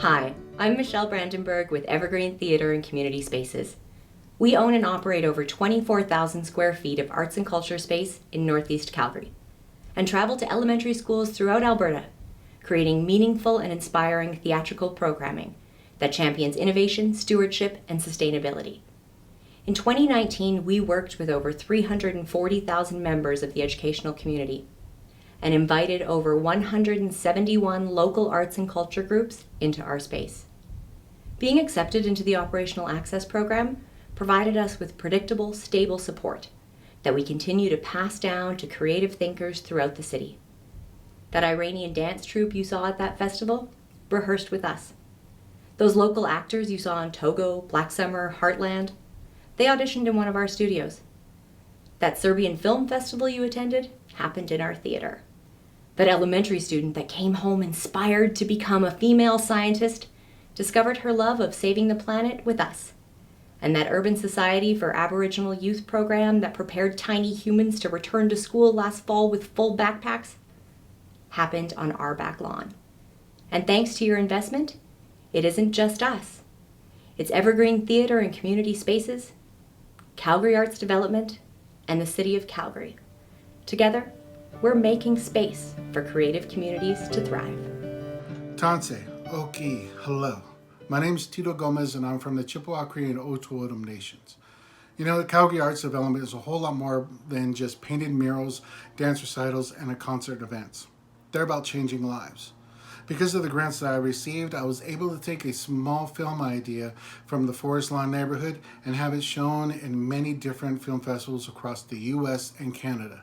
Hi, I'm Michelle Brandenburg with Evergreen Theatre and Community Spaces. We own and operate over 24,000 square feet of arts and culture space in Northeast Calgary and travel to elementary schools throughout Alberta, creating meaningful and inspiring theatrical programming that champions innovation, stewardship, and sustainability. In 2019, we worked with over 340,000 members of the educational community and invited over 171 local arts and culture groups into our space. Being accepted into the Operational Access Program provided us with predictable, stable support that we continue to pass down to creative thinkers throughout the city. That Iranian dance troupe you saw at that festival rehearsed with us. Those local actors you saw in Togo, Black Summer, Heartland, they auditioned in one of our studios. That Serbian film festival you attended happened in our theater. That elementary student that came home inspired to become a female scientist discovered her love of saving the planet with us. And that Urban Society for Aboriginal Youth program that prepared tiny humans to return to school last fall with full backpacks happened on our back lawn. And thanks to your investment, it isn't just us. It's Evergreen Theatre and Community Spaces, Calgary Arts Development, and the City of Calgary. Together, we're making space for creative communities to thrive. Tanse, Oki, hello. My name is Tito Gomez and I'm from the Chippewa Cree and Otwotam Nations. You know, the Calgary Arts Development is a whole lot more than just painted murals, dance recitals, and concert events. They're about changing lives. Because of the grants that I received, I was able to take a small film idea from the Forest Lawn neighborhood and have it shown in many different film festivals across the US and Canada.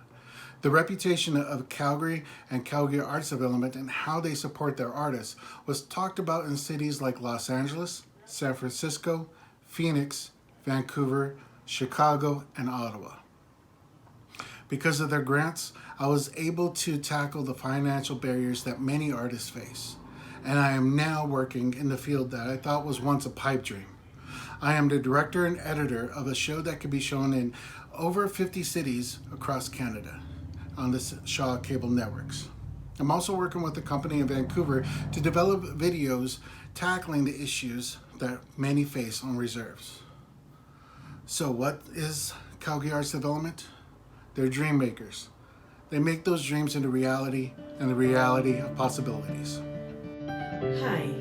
The reputation of Calgary and Calgary Arts Development and how they support their artists was talked about in cities like Los Angeles, San Francisco, Phoenix, Vancouver, Chicago, and Ottawa. Because of their grants, I was able to tackle the financial barriers that many artists face. And I am now working in the field that I thought was once a pipe dream. I am the director and editor of a show that can be shown in over 50 cities across Canada on the Shaw Cable Networks. I'm also working with a company in Vancouver to develop videos tackling the issues that many face on reserves. So what is Calgary Arts Development? They're dream makers. They make those dreams into reality and the reality of possibilities. Hi,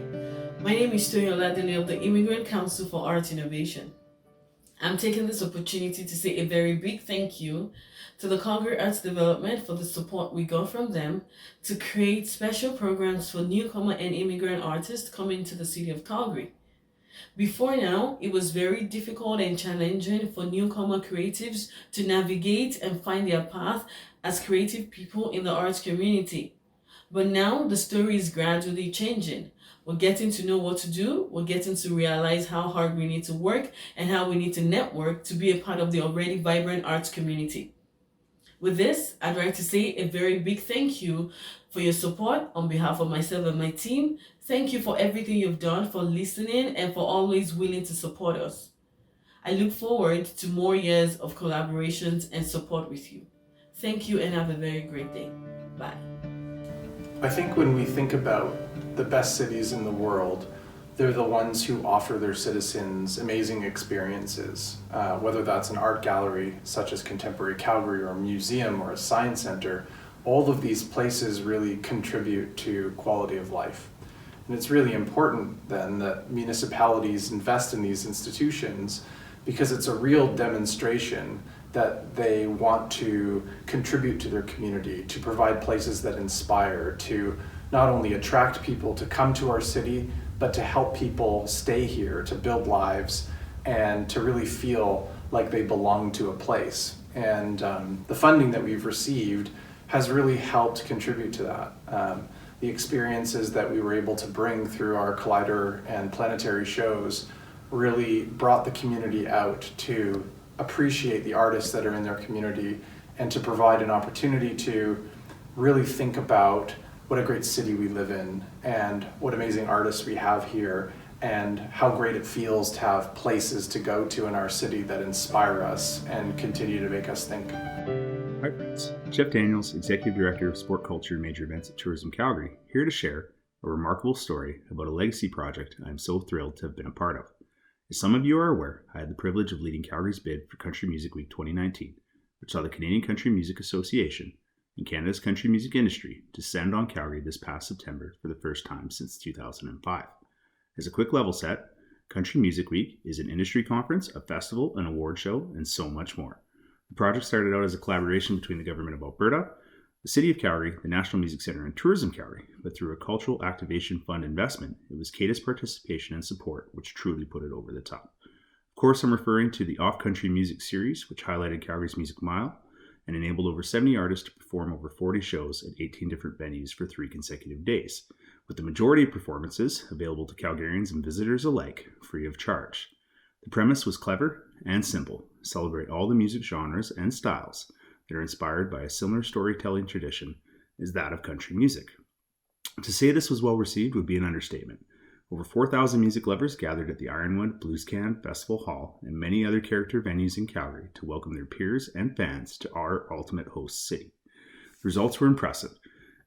my name is Tito Gomez of the Immigrant Council for Art Innovation. I'm taking this opportunity to say a very big thank you to the Calgary Arts Development for the support we got from them to create special programs for newcomer and immigrant artists coming to the city of Calgary. Before now, it was very difficult and challenging for newcomer creatives to navigate and find their path as creative people in the arts community. But now the story is gradually changing. We're getting to know what to do, we're getting to realize how hard we need to work and how we need to network to be a part of the already vibrant arts community. With this, I'd like to say a very big thank you for your support on behalf of myself and my team. Thank you for everything you've done, for listening, and for always willing to support us. I look forward to more years of collaborations and support with you. Thank you and have a very great day. Bye. I think when we think about the best cities in the world, they're the ones who offer their citizens amazing experiences, whether that's an art gallery such as Contemporary Calgary or a museum or a science center. All of these places really contribute to quality of life. And it's really important then that municipalities invest in these institutions because it's a real demonstration that they want to contribute to their community, to provide places that inspire, to not only attract people to come to our city, but to help people stay here, to build lives, and to really feel like they belong to a place. And the funding that we've received has really helped contribute to that. The experiences that we were able to bring through our Collider and Planetary shows really brought the community out to appreciate the artists that are in their community and to provide an opportunity to really think about what a great city we live in and what amazing artists we have here and how great it feels to have places to go to in our city that inspire us and continue to make us think. Hi friends, Jeff Daniels, Executive Director of Sport Culture and Major Events at Tourism Calgary, here to share a remarkable story about a legacy project I am so thrilled to have been a part of. As some of you are aware, I had the privilege of leading Calgary's bid for Country Music Week 2019, which saw the Canadian Country Music Association and Canada's country music industry descend on Calgary this past September for the first time since 2005. As a quick level set, Country Music Week is an industry conference, a festival, an award show, and so much more. The project started out as a collaboration between the Government of Alberta, the City of Calgary, the National Music Centre, and Tourism Calgary, but through a Cultural Activation Fund investment, it was CADA's participation and support which truly put it over the top. Of course, I'm referring to the Off-Country Music Series, which highlighted Calgary's Music Mile and enabled over 70 artists to perform over 40 shows at 18 different venues for 3 consecutive days, with the majority of performances available to Calgarians and visitors alike, free of charge. The premise was clever and simple: celebrate all the music genres and styles that are inspired by a similar storytelling tradition as that of country music. To say this was well received would be an understatement. Over 4,000 music lovers gathered at the Ironwood Blues Can Festival Hall and many other character venues in Calgary to welcome their peers and fans to our ultimate host city. The results were impressive.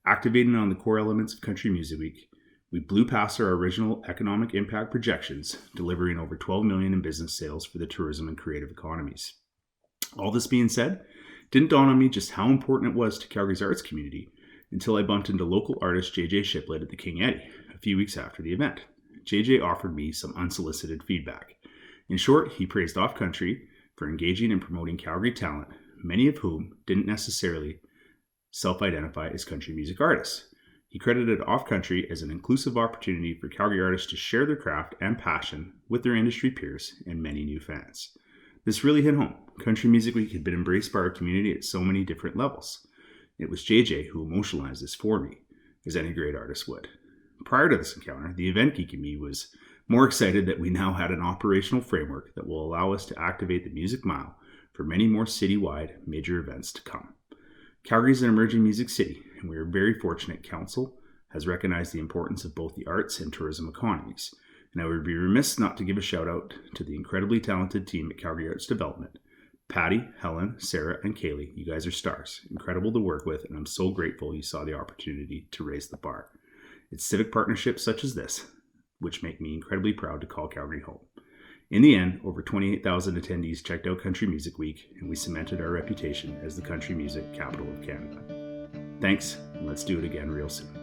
Activating on the core elements of Country Music Week, we blew past our original economic impact projections, delivering over $12 million in business sales for the tourism and creative economies. All this being said, it didn't dawn on me just how important it was to Calgary's arts community until I bumped into local artist JJ Shiplet at the King Eddie a few weeks after the event. JJ offered me some unsolicited feedback. In short, he praised Off Country for engaging and promoting Calgary talent, many of whom didn't necessarily self-identify as country music artists. He credited Off Country as an inclusive opportunity for Calgary artists to share their craft and passion with their industry peers and many new fans. This really hit home. Country Music Week had been embraced by our community at so many different levels. It was JJ who emotionalized this for me, as any great artist would. Prior to this encounter, the event geek in me was more excited that we now had an operational framework that will allow us to activate the Music Mile for many more citywide major events to come. Calgary is an emerging music city, and we are very fortunate Council has recognized the importance of both the arts and tourism economies. And I would be remiss not to give a shout out to the incredibly talented team at Calgary Arts Development. Patty, Helen, Sarah, and Kaylee, you guys are stars. Incredible to work with, and I'm so grateful you saw the opportunity to raise the bar. It's civic partnerships such as this which make me incredibly proud to call Calgary home. In the end, over 28,000 attendees checked out Country Music Week, and we cemented our reputation as the country music capital of Canada. Thanks, and let's do it again real soon.